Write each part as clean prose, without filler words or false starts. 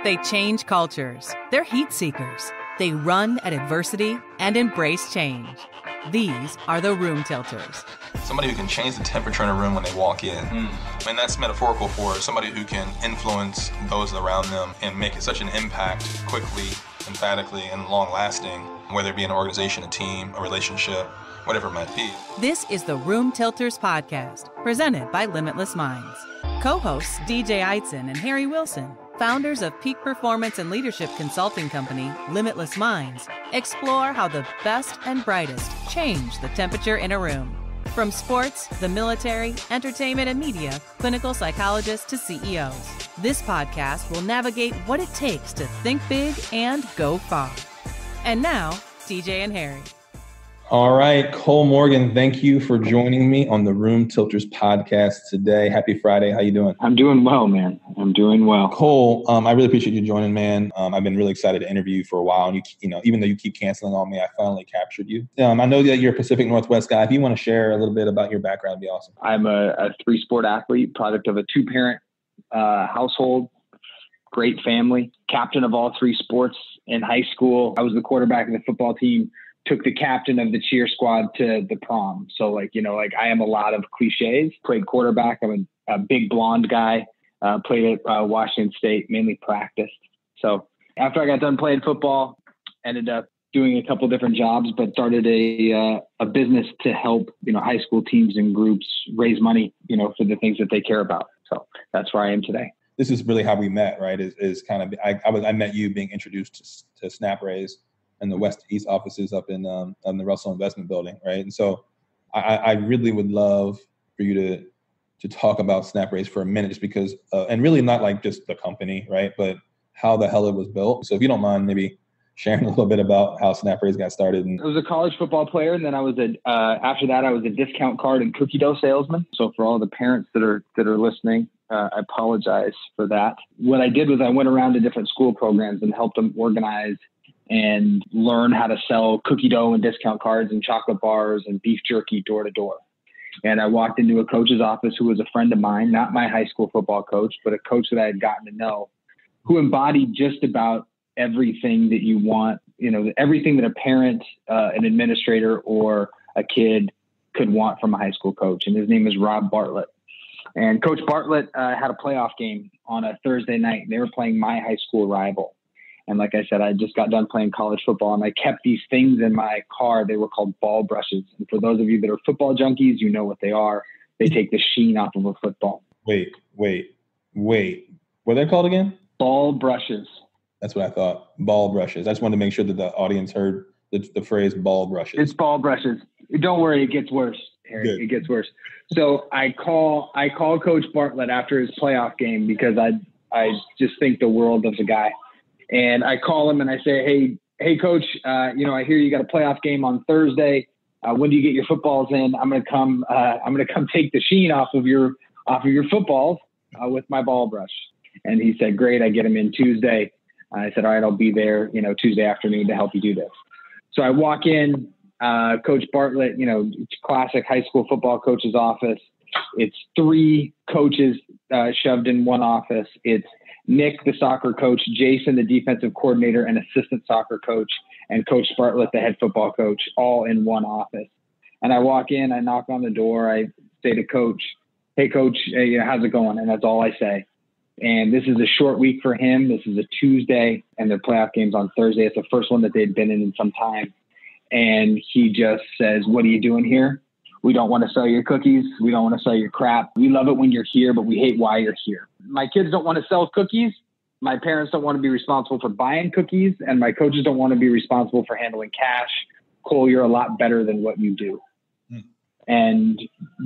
They change cultures. They're heat seekers. They run at adversity and embrace change. These are the room tilters. Somebody who can change the temperature in a room when they walk in. And that's metaphorical for somebody who can influence those around them and make it such an impact quickly, emphatically, and long-lasting, whether it be an organization, a team, a relationship, whatever it might be. This is the Room Tilters podcast, presented by Limitless Minds. Co-hosts DJ Eitzen and Harry Wilson, founders of peak performance and leadership consulting company Limitless Minds, explore how the best and brightest change the temperature in a room. From sports, the military, entertainment and media, clinical psychologists to CEOs. This podcast will navigate what it takes to think big and go far. And now, DJ and Harry. All right, Cole Morgan, thank you for joining me on the Room Tilters podcast today. Happy Friday. How you doing? I'm doing well, man. I'm doing well. Cole, I really appreciate you joining, man. I've been really excited to interview you for a while. And you know, even though you keep canceling on me, I finally captured you. I know that you're a Pacific Northwest guy. If you want to share a little bit about your background, it'd be awesome. I'm a three-sport athlete, product of a two-parent household, great family, captain of all three sports in high school. I was the quarterback of the football team. Took the captain of the cheer squad to the prom. So I am a lot of cliches. Played quarterback. I'm a big blonde guy. Played at Washington State, mainly practiced. So after I got done playing football, ended up doing a couple different jobs, but started a business to help, high school teams and groups raise money, for the things that they care about. So that's where I am today. This is really how we met, right? I met you being introduced to SnapRaises and the West East offices up in the Russell Investment Building, right? And so I really would love for you to talk about SnapRaises for a minute, just because, and really not like just the company, right? But how the hell it was built. So if you don't mind, maybe sharing a little bit about how SnapRaises got started. I was a college football player, and then after that I was a discount card and cookie dough salesman. So for all the parents that are listening, I apologize for that. What I did was I went around to different school programs and helped them organize and learn how to sell cookie dough and discount cards and chocolate bars and beef jerky door to door. And I walked into a coach's office who was a friend of mine, not my high school football coach, but a coach that I had gotten to know, who embodied just about everything that you want, everything that a parent, an administrator, or a kid could want from a high school coach. And his name is Rob Bartlett. And Coach Bartlett had a playoff game on a Thursday night. They were playing my high school rival. And like I said, I just got done playing college football, and I kept these things in my car. They were called ball brushes. And for those of you that are football junkies, you know what they are. They take the sheen off of a football. Wait. What are they called again? Ball brushes. That's what I thought. Ball brushes. I just wanted to make sure that the audience heard the phrase ball brushes. It's ball brushes. Don't worry, it gets worse, Harry. Good. It gets worse. So I call Coach Bartlett after his playoff game, because I just think the world of the guy. And I call him and I say, hey, Coach, I hear you got a playoff game on Thursday. When do you get your footballs in? I'm gonna come take the sheen off of your footballs with my ball brush. And he said, great. I get him in Tuesday. I said, all right, I'll be there, Tuesday afternoon to help you do this. So I walk in, Coach Bartlett, classic high school football coach's office. It's three coaches shoved in one office. It's Nick, the soccer coach, Jason, the defensive coordinator and assistant soccer coach, and Coach Bartlett, the head football coach, all in one office. And I walk in, I knock on the door, I say to Coach, hey, Coach, how's it going? And that's all I say. And this is a short week for him. This is a Tuesday, and their playoff game's on Thursday. It's the first one that they'd been in some time. And he just says, what are you doing here? We don't want to sell your cookies. We don't want to sell your crap. We love it when you're here, but we hate why you're here. My kids don't want to sell cookies. My parents don't want to be responsible for buying cookies. And my coaches don't want to be responsible for handling cash. Cole, you're a lot better than what you do. And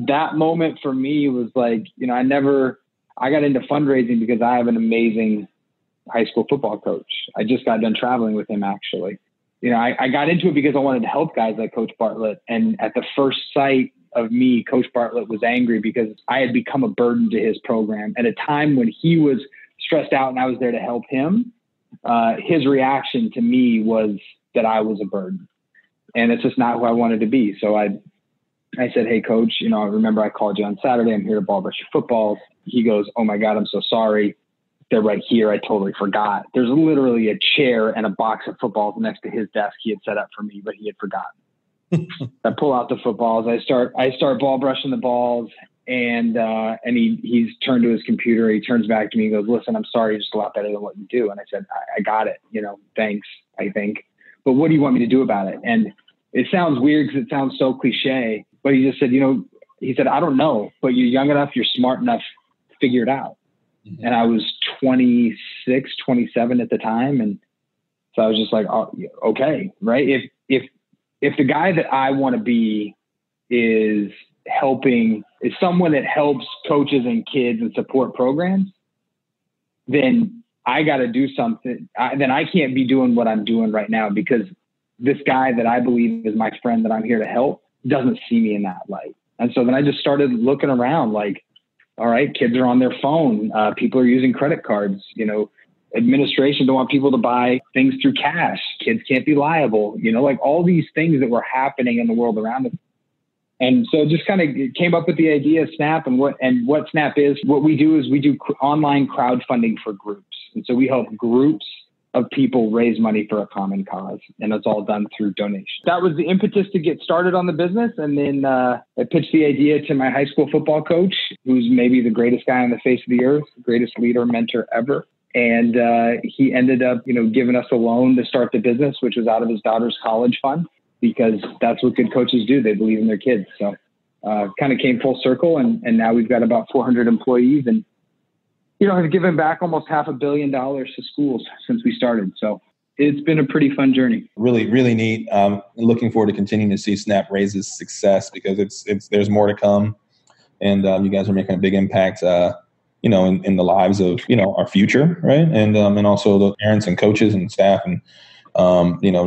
that moment for me was like, I got into fundraising because I have an amazing high school football coach. I just got done traveling with him, actually. I got into it because I wanted to help guys like Coach Bartlett. And at the first sight of me, Coach Bartlett was angry because I had become a burden to his program. At a time when he was stressed out and I was there to help him, his reaction to me was that I was a burden. And it's just not who I wanted to be. So I said, hey, Coach, I remember I called you on Saturday. I'm here to ball brush your footballs. He goes, oh, my God, I'm so sorry. they're right here. I totally forgot. There's literally a chair and a box of footballs next to his desk he had set up for me, but he had forgotten. I pull out the footballs. I start ball brushing the balls, and he's turned to his computer. He turns back to me and goes, "Listen, I'm sorry, just a lot better than what you do." And I said, I got it. Thanks, I think. But what do you want me to do about it? And it sounds weird because it sounds so cliche, but he just said, he said, "I don't know, but you're young enough, you're smart enough, figure it out." Mm-hmm. And I was 26, 27 at the time. And so I was just like, oh, okay, right? If the guy that I want to be is someone that helps coaches and kids and support programs, then I got to do something. Then I can't be doing what I'm doing right now, because this guy that I believe is my friend that I'm here to help doesn't see me in that light. And so then I just started looking around like, all right, kids are on their phone. People are using credit cards. Administration don't want people to buy things through cash. Kids can't be liable. Like all these things that were happening in the world around us. And so just kind of came up with the idea of Snap, and what Snap is. What we do is we do online crowdfunding for groups. And so we help groups of people raise money for a common cause. And it's all done through donation. That was the impetus to get started on the business. And then I pitched the idea to my high school football coach, who's maybe the greatest guy on the face of the earth, greatest leader, mentor ever. And he ended up, giving us a loan to start the business, which was out of his daughter's college fund, because that's what good coaches do. They believe in their kids. So kind of came full circle. And now we've got about 400 employees, and have given back almost $500 million to schools since we started. So it's been a pretty fun journey. Really, really neat. Looking forward to continuing to see SnapRaises' success, because there's more to come, and you guys are making a big impact, in the lives of our future, right? And also the parents and coaches and staff and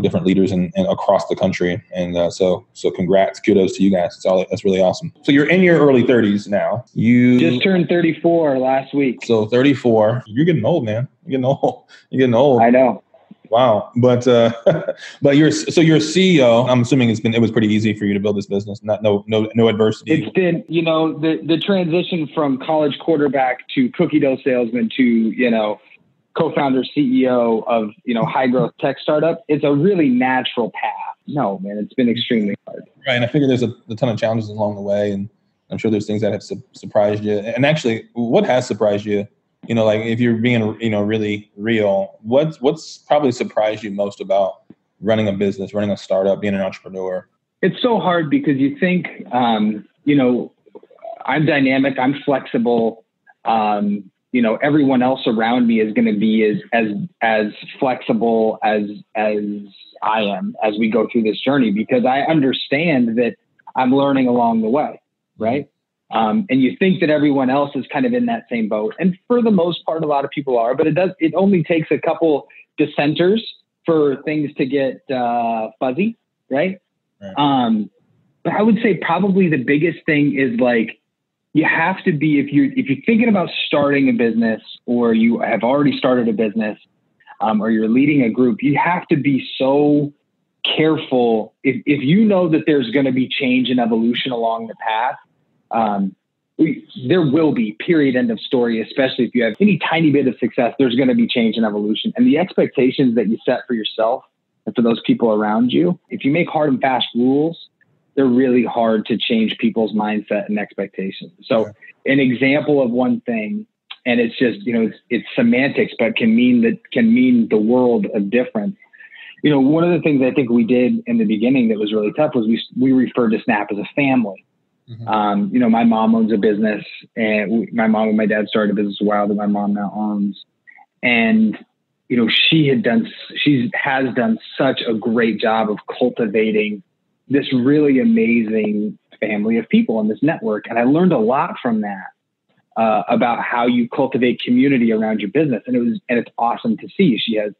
different leaders and across the country. And so congrats, kudos to you guys. That's really awesome. So you're in your early 30s now. You just turned 34 last week. So 34. You're getting old, man. You're getting old. I know. Wow. But you're CEO. I'm assuming it was pretty easy for you to build this business. No adversity. It's been, the transition from college quarterback to cookie dough salesman to, co-founder, CEO of, high growth tech startup. It's a really natural path. No, man, it's been extremely hard. Right. And I figure there's a ton of challenges along the way, and I'm sure there's things that have surprised you. And actually, what has surprised you? Like if you're being, really real, what's probably surprised you most about running a business, running a startup, being an entrepreneur? It's so hard because you think, I'm dynamic, I'm flexible. Everyone else around me is going to be as flexible as I am as we go through this journey, because I understand that I'm learning along the way. Right. And you think that everyone else is kind of in that same boat. And for the most part, a lot of people are, but it only takes a couple dissenters for things to get fuzzy. Right. But I would say probably the biggest thing is like, you have to be, if you're thinking about starting a business, or you have already started a business, or you're leading a group, you have to be so careful. If you know that there's going to be change and evolution along the path, there will be, period, end of story. Especially if you have any tiny bit of success, there's going to be change and evolution. And the expectations that you set for yourself and for those people around you, if you make hard and fast rules, they're really hard to change people's mindset and expectations. So an example of one thing, and it's just, it's semantics, but can mean the world of difference. One of the things I think we did in the beginning that was really tough was we referred to Snap as a family. Mm-hmm. My mom owns a business, and my mom and my dad started a business a while that my mom now owns. And, she has done such a great job of cultivating this really amazing family of people in this network. And I learned a lot from that, about how you cultivate community around your business. And it's awesome to see. She has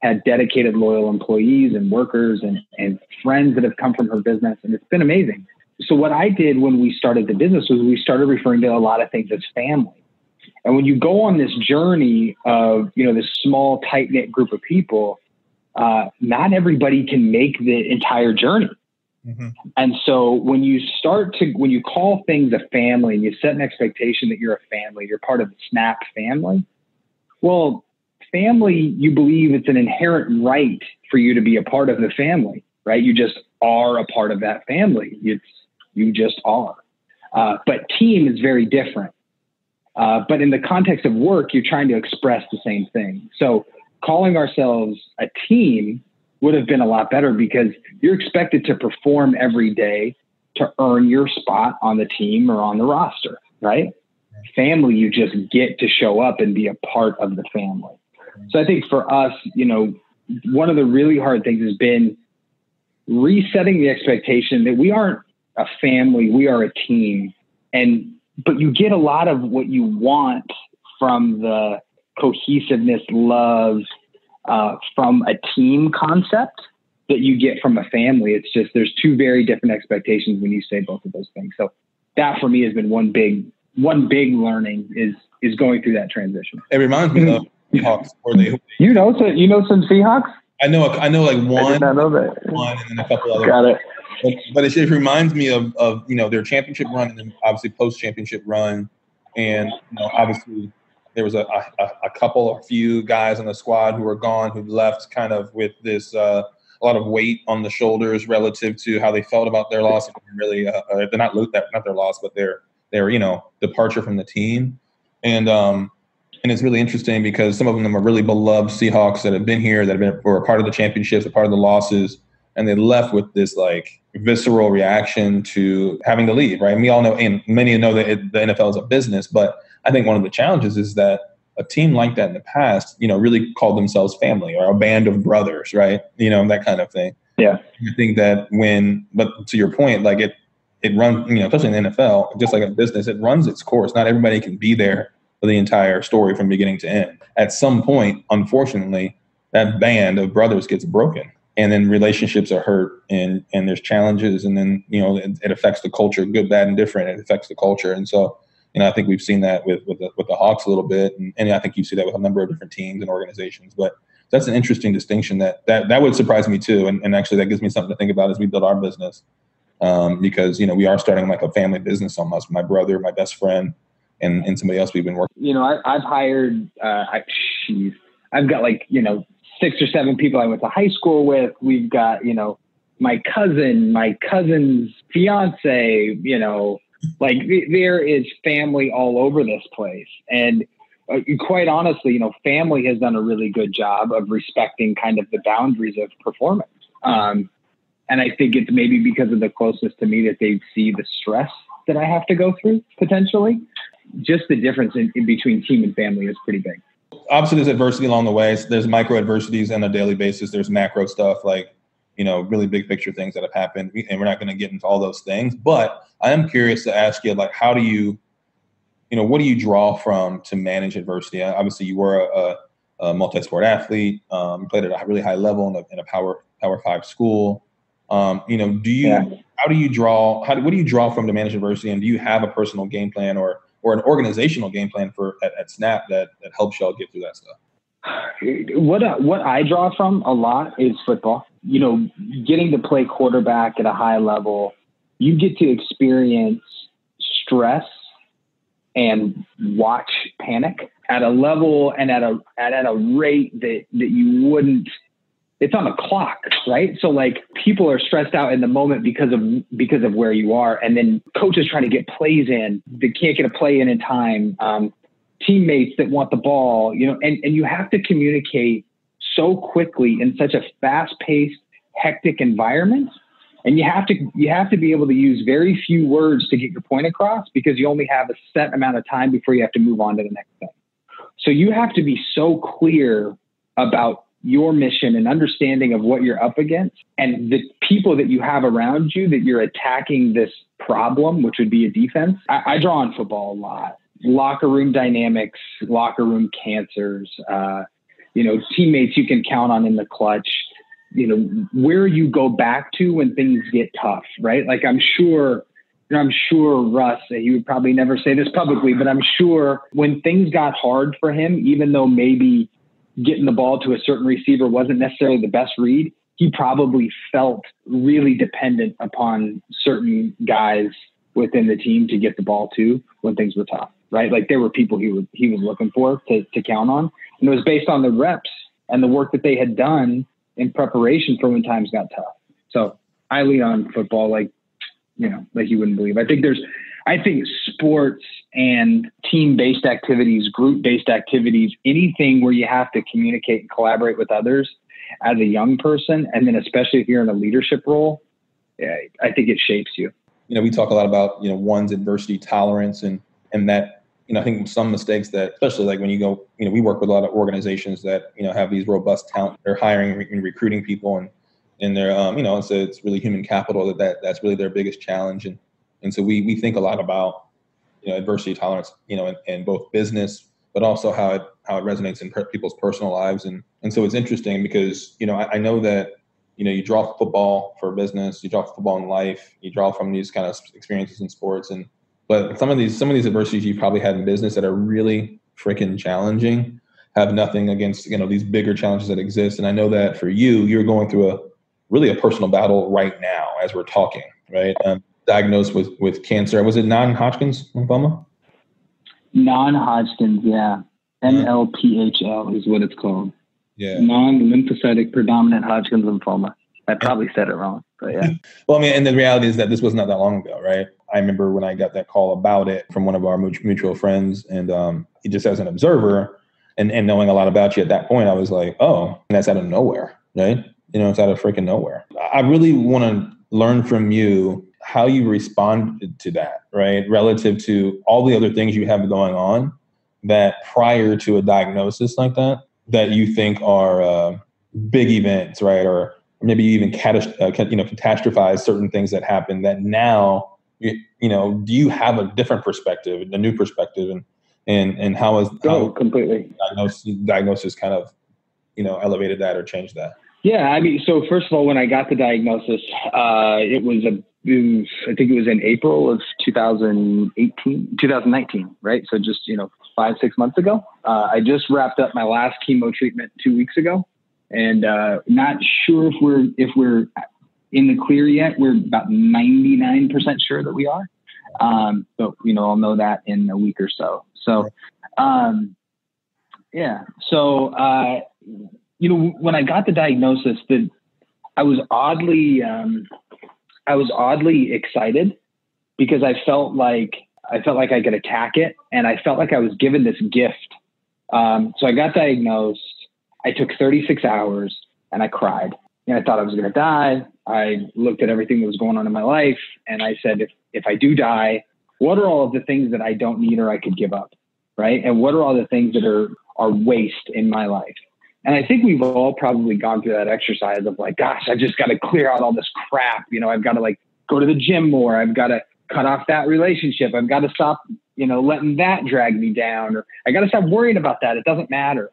had dedicated, loyal employees and workers and friends that have come from her business. And it's been amazing. So what I did when we started the business was we started referring to a lot of things as family. And when you go on this journey of, this small, tight-knit group of people, not everybody can make the entire journey. Mm-hmm. And so when you call things a family and you set an expectation that you're a family, you're part of the Snap family, Well, family, you believe it's an inherent right for you to be a part of the family, right? You just are a part of that family. You just are. But team is very different. But in the context of work, you're trying to express the same thing. So calling ourselves a team would have been a lot better, because you're expected to perform every day to earn your spot on the team or on the roster, right? Family, you just get to show up and be a part of the family. So I think for us, one of the really hard things has been resetting the expectation that we aren't a family, we are a team. But you get a lot of what you want from the cohesiveness, love, from a team concept that you get from a family. It's just, there's two very different expectations when you say both of those things. So that for me has been one big learning is going through that transition. It reminds me of Seahawks, where they you know some Seahawks? I know like one. I did not know that. One and then a couple other. Got it. But it reminds me of their championship run, and then obviously post-championship run. And obviously there was a few guys on the squad who were gone, who left kind of with this a lot of weight on the shoulders relative to how they felt about their loss. Really, they're not their loss, but their departure from the team. And it's really interesting because some of them are really beloved Seahawks that have been here, that were a part of the championships, a part of the losses. And they left with this like visceral reaction to having to leave, right? And we all know, and many know that the NFL is a business, but I think one of the challenges is that a team like that in the past, really called themselves family or a band of brothers, right? That kind of thing. Yeah. I think that but to your point, like it runs, especially in the NFL, just like a business, it runs its course. Not everybody can be there for the entire story from beginning to end. At some point, unfortunately, that band of brothers gets broken. And then relationships are hurt, and there's challenges, and then it affects the culture, good, bad, and different. It affects the culture, and so I think we've seen that with the Hawks a little bit, and I think you see that with a number of different teams and organizations. But that's an interesting distinction that would surprise me too, and actually that gives me something to think about as we build our business, because we are starting like a family business almost. My brother, my best friend, and somebody else we've been working. I've hired. I've got 6 or 7 people I went to high school with. We've got, my cousin's fiance, there is family all over this place. And quite honestly, family has done a really good job of respecting kind of the boundaries of performance. And I think it's maybe because of the closeness to me that they see the stress that I have to go through potentially. Just the difference in between team and family is pretty big. Obviously, there's adversity along the way. There's micro adversities on a daily basis. There's macro stuff like, really big picture things that have happened. And we're not going to get into all those things. But I am curious to ask you, like, how do you, what do you draw from to manage adversity? Obviously, you were a multi-sport athlete. You played at a really high level in a Power 5 school. What do you draw from to manage adversity? And do you have a personal game plan or an organizational game plan at Snap that helps y'all get through that stuff? What I draw from a lot is football. Getting to play quarterback at a high level, you get to experience stress and watch panic at a level and at a rate that you wouldn't. It's on a clock, right? So people are stressed out in the moment because of where you are. And then coaches trying to get plays in, they can't get a play in time. Teammates that want the ball, and you have to communicate so quickly in such a fast paced, hectic environment. And you have to be able to use very few words to get your point across, because you only have a set amount of time before you have to move on to the next thing. So you have to be so clear about your mission and understanding of what you're up against and the people that you have around you that you're attacking this problem, which would be a defense. I draw on football a lot. Locker room dynamics, locker room cancers, teammates you can count on in the clutch, where you go back to when things get tough, right? Like I'm sure Russ, he would probably never say this publicly, but I'm sure when things got hard for him, even though maybe getting the ball to a certain receiver wasn't necessarily the best read, he probably felt really dependent upon certain guys within the team to get the ball to when things were tough, right? Like there were people he was looking for to count on. And it was based on the reps and the work that they had done in preparation for when times got tough. So I lean on football like you wouldn't believe. I think sports and team-based activities, group-based activities, anything where you have to communicate and collaborate with others as a young person, and then especially if you're in a leadership role, I think it shapes you. We talk a lot about, one's adversity tolerance and that, I think some mistakes that, especially like when you go, we work with a lot of organizations that, have these robust talent. They're hiring and recruiting people and they're, it's really human capital that's really their biggest challenge. And so we think a lot about, adversity tolerance, in both business, but also how it resonates in people's personal lives. And so it's interesting because, I know that, you draw football for business, you draw football in life, you draw from these kind of experiences in sports. But some of these adversities you probably had in business that are really freaking challenging have nothing against, these bigger challenges that exist. And I know that for you, you're going through a personal battle right now as we're talking, right? Diagnosed with cancer. Was it non-Hodgkin's lymphoma? Non-Hodgkin's, yeah. NLPHL is what it's called. Yeah. Non-lymphocytic predominant Hodgkin's lymphoma. I probably said it wrong, but yeah. Well, and the reality is that this was not that long ago, right? I remember when I got that call about it from one of our mutual friends, and he just as an observer and knowing a lot about you at that point, I was like, oh, that's out of nowhere, right? It's out of freaking nowhere. I really want to learn from you how you responded to that, right? Relative to all the other things you have going on that prior to a diagnosis like that you think are big events, right? Or maybe even catastrophize certain things that happen that now, do you have a different perspective, a new perspective, and how completely diagnosis kind of, elevated that or changed that? Yeah. I mean, so first of all, when I got the diagnosis, I think it was in April of 2019, right? So just, 5-6 months ago. I just wrapped up my last chemo treatment 2 weeks ago, and not sure if we're in the clear yet. We're about 99% sure that we are. But I'll know that in a week or so. So, yeah. So, when I got the diagnosis, I was oddly excited because I felt like I could attack it, and I felt like I was given this gift. So I got diagnosed. I took 36 hours and I cried. And I thought I was going to die. I looked at everything that was going on in my life, and I said, if I do die, what are all of the things that I don't need or I could give up, right? And what are all the things that are waste in my life? And I think we've all probably gone through that exercise of like, gosh, I just got to clear out all this crap. I've got to go to the gym more. I've got to cut off that relationship. I've got to stop, letting that drag me down, or I got to stop worrying about that. It doesn't matter.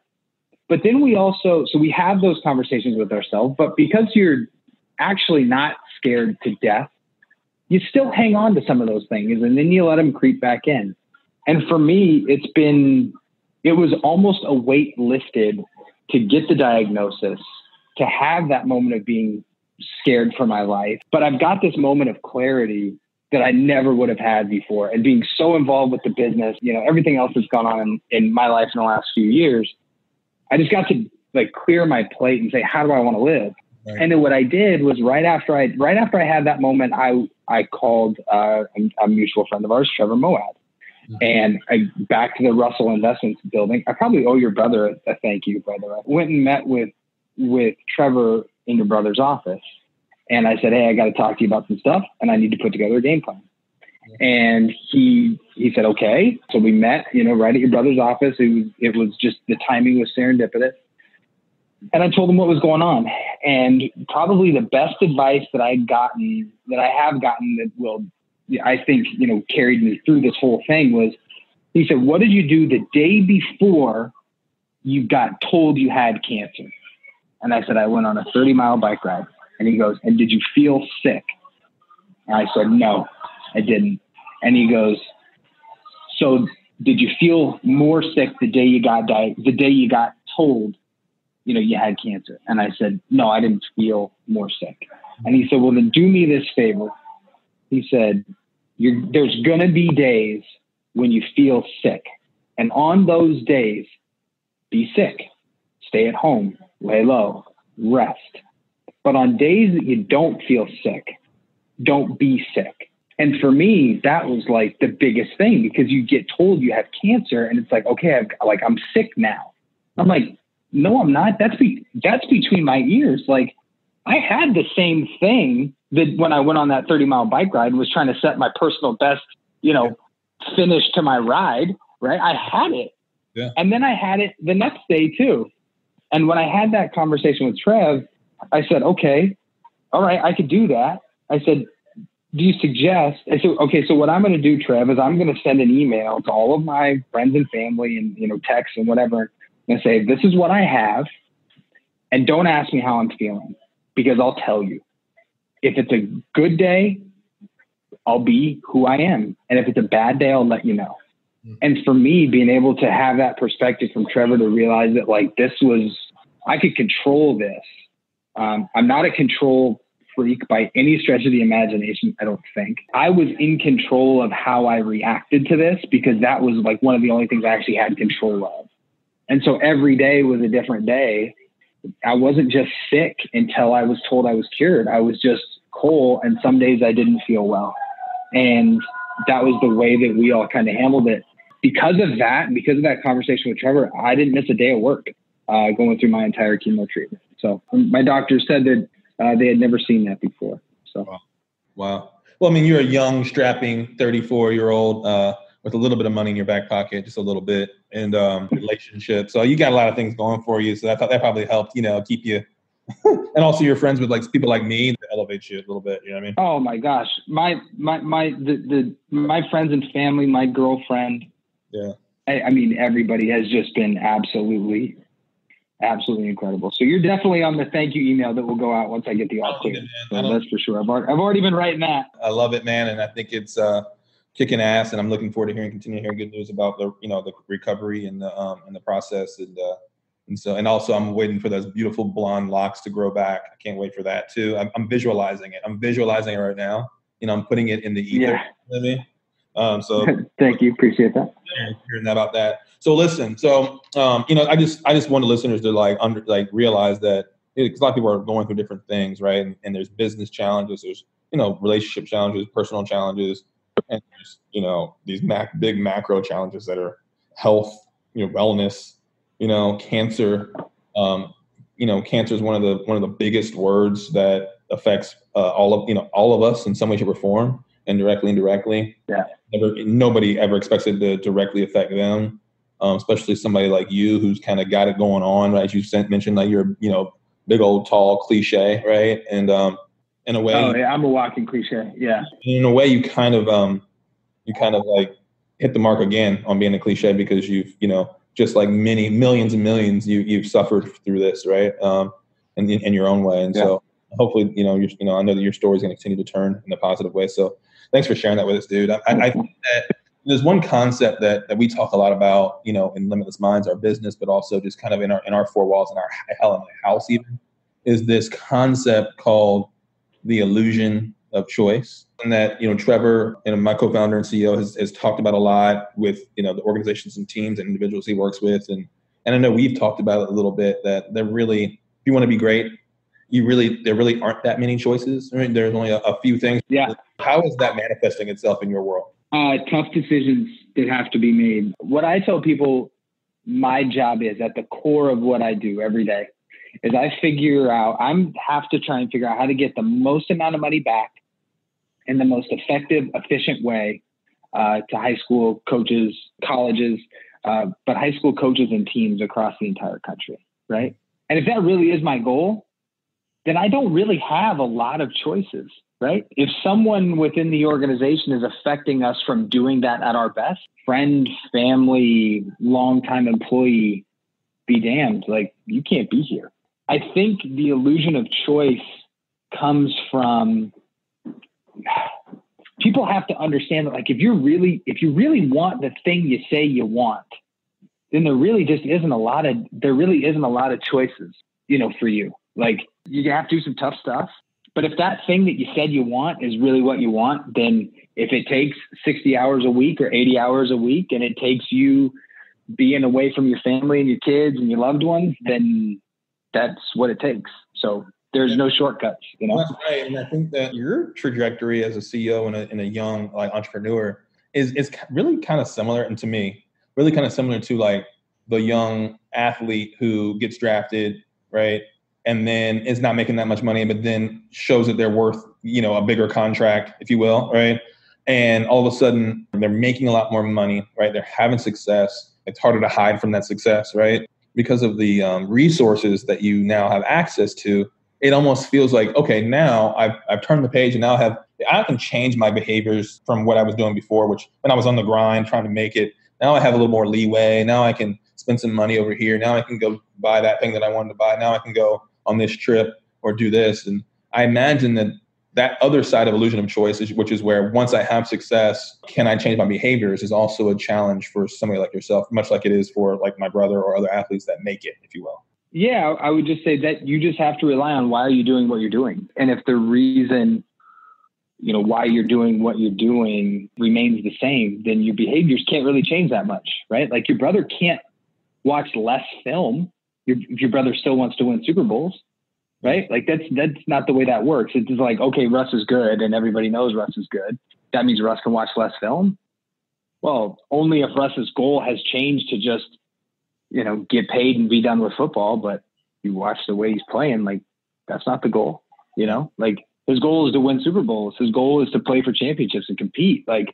But then we have those conversations with ourselves, but because you're actually not scared to death, you still hang on to some of those things, and then you let them creep back in. And for me, it was almost a weight lifted to get the diagnosis, to have that moment of being scared for my life. But I've got this moment of clarity that I never would have had before. And being so involved with the business, everything else that's gone on in my life in the last few years, I just got to clear my plate and say, how do I want to live? Right. And then what I did was right after I had that moment, I called a mutual friend of ours, Trevor Moad. And I back to the Russell Investments building. I probably owe your brother a thank you, by the way. Went and met with Trevor in your brother's office. And I said, hey, I got to talk to you about some stuff, and I need to put together a game plan. And he said, okay. So we met, right at your brother's office. It was just, the timing was serendipitous. And I told him what was going on. And probably the best advice that I have gotten that will, I think, carried me through this whole thing was, he said, what did you do the day before you got told you had cancer? And I said, I went on a 30-mile bike ride. And he goes, and did you feel sick? And I said, no, I didn't. And he goes, so did you feel more sick the day you got told, you had cancer? And I said, no, I didn't feel more sick. And he said, well, then do me this favor. He said, there's going to be days when you feel sick. And on those days, be sick, stay at home, lay low, rest. But on days that you don't feel sick, don't be sick. And for me, that was like the biggest thing, because you get told you have cancer and it's like, okay, I'm sick now. I'm like, no, I'm not. That's between my ears. Like, I had the same thing that when I went on that 30-mile bike ride and was trying to set my personal best, finish to my ride, right? I had it. Yeah. And then I had it the next day too. And when I had that conversation with Trev, I said, okay, all right, I could do that. I said, do you suggest? I said, okay, so what I'm going to do, Trev, is I'm going to send an email to all of my friends and family and, texts and whatever, and say, this is what I have. And don't ask me how I'm feeling, because I'll tell you. If it's a good day, I'll be who I am. And if it's a bad day, I'll let you know. And for me, being able to have that perspective from Trevor to realize that I could control this. I'm not a control freak by any stretch of the imagination, I don't think. I was in control of how I reacted to this, because that was like one of the only things I actually had control of. And so every day was a different day. I wasn't just sick until I was told I was cured. I was just Cole, and some days I didn't feel well. And that was the way that we all kind of handled it. Because of that conversation with Trevor, I didn't miss a day of work going through my entire chemo treatment. So my doctor said that they had never seen that before. So Wow. Well, I mean, you're a young, strapping 34-year-old with a little bit of money in your back pocket, just a little bit, and relationship. So you got a lot of things going for you. So that probably helped, keep you. And also you're friends with people like me that elevate you a little bit. You know what I mean? Oh my gosh. My friends and family, my girlfriend. Yeah. I mean, everybody has just been absolutely incredible. So you're definitely on the thank you email that will go out once I get the all clear. So that's for sure. I've already been writing that. I love it, man. And I think it's kicking ass, and I'm looking forward to continue hearing good news about the recovery and the process. And also I'm waiting for those beautiful blonde locks to grow back. I can't wait for that too. I'm visualizing it. I'm visualizing it right now. I'm putting it in the ether. Yeah. You know what I mean? So thank you. Appreciate that. Hearing about that. So listen, I just want the listeners to realize that because a lot of people are going through different things, right? And there's business challenges, there's, relationship challenges, personal challenges, and there's, these big macro challenges that are health, wellness, cancer. Cancer is one of the biggest words that affects all of us in some way, shape, or form, and directly, indirectly. Yeah. Nobody ever expects it to directly affect them, especially somebody like you who's kind of got it going on, right? As you mentioned, like you're, big old tall cliche, right? And in a way, I'm a walking cliche. Yeah. In a way, you kind of like hit the mark again on being a cliche, because you've, just like many millions and millions, you've suffered through this, right? In your own way, and so hopefully, I know that your story is going to continue to turn in a positive way. So thanks for sharing that with us, dude. I think that there's one concept that we talk a lot about, in Limitless Minds, our business, but also just kind of in our four walls, in our house even, is this concept called the illusion of choice. And that, Trevor, my co-founder and CEO, has talked about a lot with, the organizations and teams and individuals he works with. And I know we've talked about it a little bit, that they're really, if you want to be great, there really aren't that many choices. I mean, there's only a few things. Yeah. How is that manifesting itself in your world? Tough decisions that have to be made. What I tell people my job is, at the core of what I do every day, is I have to try and figure out how to get the most amount of money back in the most effective, efficient way to high school coaches, colleges, but high school coaches and teams across the entire country, right? And if that really is my goal, then I don't really have a lot of choices, right? If someone within the organization is affecting us from doing that at our best, friend, family, longtime employee, be damned, like, you can't be here. I think the illusion of choice comes from, people have to understand that, like, if you really want the thing you say you want, then there really isn't a lot of choices, for you. Like, you have to do some tough stuff, but if that thing that you said you want is really what you want, then If it takes 60 hours a week or 80 hours a week, and it takes you being away from your family and your kids and your loved ones, then that's what it takes. So there's no shortcuts, you know? That's right. And I think that your trajectory as a CEO and a young like entrepreneur is really kind of similar, and to me, really kind of similar to like the young athlete who gets drafted, right? And then is not making that much money, but then shows that they're worth, a bigger contract, if you will, right? And all of a sudden they're making a lot more money, right? They're having success. It's harder to hide from that success, right? Because of the resources that you now have access to, it almost feels like, okay, now I've turned the page and now I can change my behaviors from what I was doing before, which when I was on the grind trying to make it, now I have a little more leeway. Now I can spend some money over here. Now I can go buy that thing that I wanted to buy. Now I can go on this trip or do this. And I imagine that other side of illusion of choice, which is where once I have success, can I change my behaviors, is also a challenge for somebody like yourself, much like it is for like my brother or other athletes that make it, if you will. Yeah, I would just say that you just have to rely on why are you doing what you're doing. And if the reason, why you're doing what you're doing remains the same, then your behaviors can't really change that much, right? Like your brother can't watch less film if your brother still wants to win Super Bowls. Right? Like that's not the way that works. It's just like, okay, Russ is good and everybody knows Russ is good. That means Russ can watch less film. Well, only if Russ's goal has changed to just, get paid and be done with football. But you watch the way he's playing, like that's not the goal, like his goal is to win Super Bowls. His goal is to play for championships and compete. Like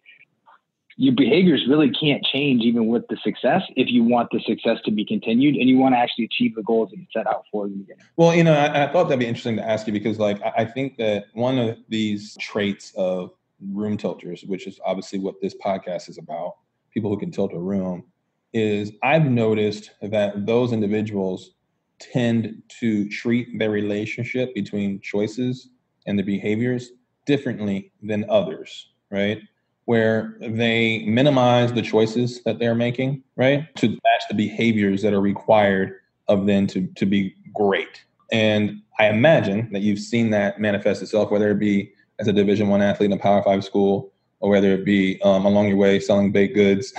your behaviors really can't change even with the success if you want the success to be continued and you want to actually achieve the goals that you set out for in the beginning. Well, I thought that'd be interesting to ask you because like, I think that one of these traits of room tilters, which is obviously what this podcast is about, people who can tilt a room, is I've noticed that those individuals tend to treat their relationship between choices and the behaviors differently than others, right? Where they minimize the choices that they're making, right, to match the behaviors that are required of them to be great. And I imagine that you've seen that manifest itself, whether it be as a Division I athlete in a Power 5 school, or whether it be along your way selling baked goods,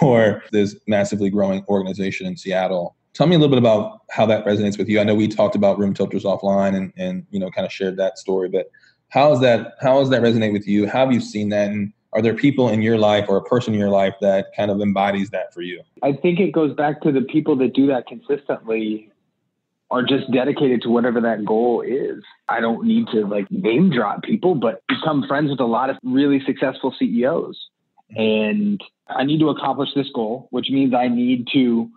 or this massively growing organization in Seattle. Tell me a little bit about how that resonates with you. I know we talked about room tilters offline and kind of shared that story, but how does that resonate with you? How have you seen that? And are there people in your life or a person in your life that kind of embodies that for you? I think it goes back to the people that do that consistently are just dedicated to whatever that goal is. I don't need to like name drop people, but become friends with a lot of really successful CEOs. And I need to accomplish this goal, which means I need to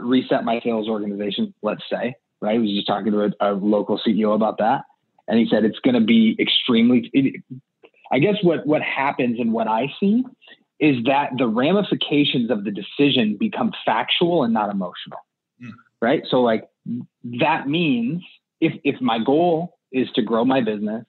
reset my sales organization, let's say, right? I was just talking to a local CEO about that. And he said, it's going to be I guess what happens and what I see is that the ramifications of the decision become factual and not emotional, right? So like that means if my goal is to grow my business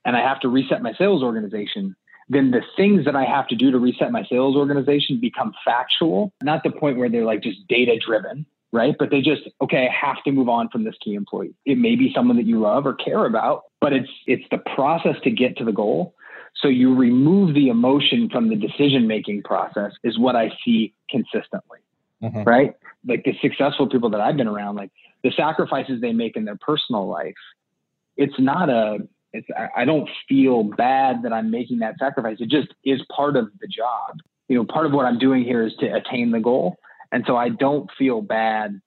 and I have to reset my sales organization, then the things that I have to do to reset my sales organization become factual, not the point where they're like just data driven, right? But they just, okay, I have to move on from this key employee. It may be someone that you love or care about, but it's the process to get to the goal. So you remove the emotion from the decision-making process is what I see consistently, right? Like the successful people that I've been around, like the sacrifices they make in their personal life, I don't feel bad that I'm making that sacrifice. It just is part of the job. Part of what I'm doing here is to attain the goal. And so I don't feel bad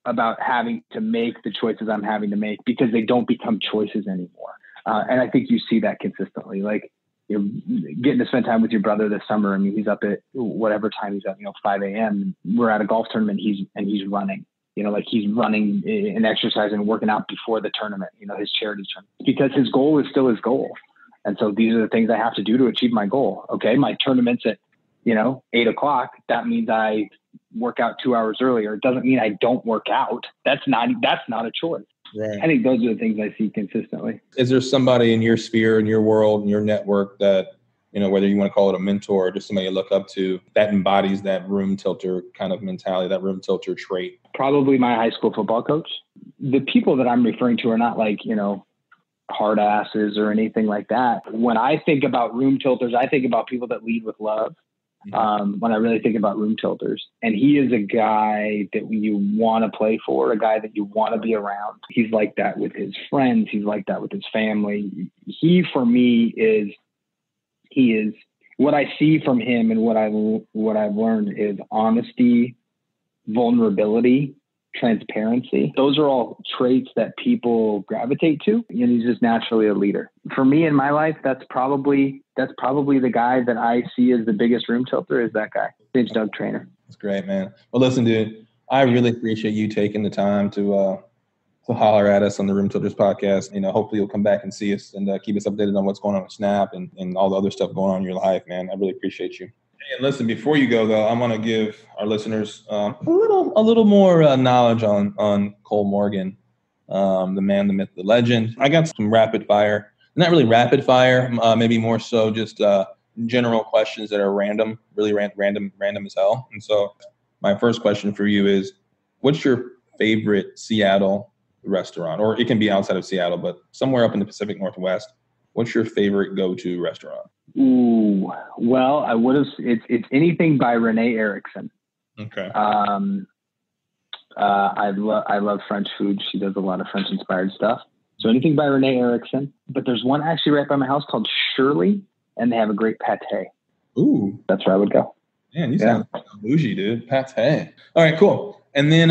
about having to make the choices I'm having to make because they don't become choices anymore. And I think you see that consistently. Like you're getting to spend time with your brother this summer. I mean, he's up at whatever time he's up, 5 a.m. We're at a golf tournament. He's running, like he's running and exercising and working out before the tournament, his charity tournament, because his goal is still his goal. And so these are the things I have to do to achieve my goal. Okay. My tournament's at, 8:00. That means I work out 2 hours earlier. It doesn't mean I don't work out. That's not a choice. Right. I think those are the things I see consistently. Is there somebody in your sphere, in your world, in your network that, whether you want to call it a mentor or just somebody you look up to that embodies that room tilter kind of mentality, that room tilter trait? Probably my high school football coach. The people that I'm referring to are not like, hard asses or anything like that. When I think about room tilters, I think about people that lead with love. When I really think about room tilters, and he is a guy that you want to play for, a guy that you want to be around. He's like that with his friends. He's like that with his family. He, for me, he is what I see from him, and what I've learned is honesty, vulnerability, transparency. Those are all traits that people gravitate to, and he's just naturally a leader. For me in my life, that's probably the guy that I see as the biggest room tilter, is that guy. It's Doug Trainer. That's great, man. Well, listen, dude, I really appreciate you taking the time to holler at us on the Room Tilters podcast. Hopefully you'll come back and see us and keep us updated on what's going on with Snap and all the other stuff going on in your life, man. I really appreciate you. And listen, before you go, though, I'm going to give our listeners a little more knowledge on Cole Morgan, the man, the myth, the legend. I got some rapid fire, not really rapid fire, maybe more so just general questions that are random, really random as hell. And so my first question for you is, what's your favorite Seattle restaurant? Or it can be outside of Seattle, but somewhere up in the Pacific Northwest. What's your favorite go-to restaurant? Ooh, well, it's anything by Renee Erickson. Okay. I love French food. She does a lot of French inspired stuff. So anything by Renee Erickson. But there's one actually right by my house called Shirley, and they have a great pate. Ooh. That's where I would go. Man, you sound bougie, dude. Pate. All right, cool. And then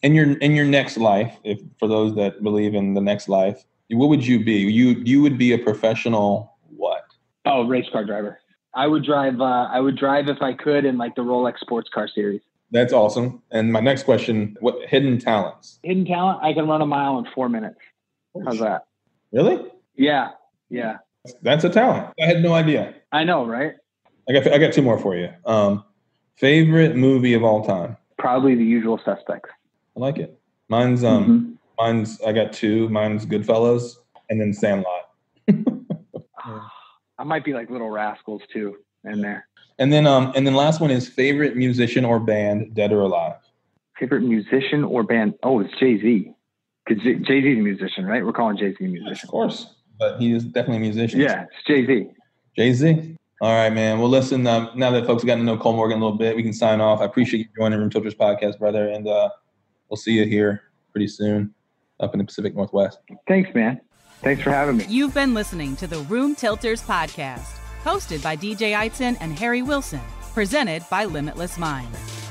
in your next life, if for those that believe in the next life, what would you be? You would be a professional what? Oh, race car driver. I would drive if I could in like the Rolex sports car series. That's awesome. And my next question, what hidden talents? Hidden talent, I can run a mile in 4 minutes. How's that? Really? Yeah. That's a talent. I had no idea. I know, right? I got two more for you. Favorite movie of all time? Probably The Usual Suspects. I like it. Mine's I got two. Mine's Goodfellas and then Sandlot. I might be like Little Rascals too in there. And then last one is favorite musician or band, dead or alive. Favorite musician or band? Oh, it's Jay-Z. Because Jay-Z's a musician, right? We're calling Jay-Z a musician. Of course, but he is definitely a musician. Yeah, it's Jay-Z. Jay-Z. All right, man. Well, listen, now that folks have gotten to know Cole Morgan a little bit, we can sign off. I appreciate you joining Room Tilters podcast, brother, and we'll see you here pretty soon up in the Pacific Northwest. Thanks, man. Thanks for having me. You've been listening to the Room Tilters podcast, hosted by DJ Eitzen and Harry Wilson, presented by Limitless Minds.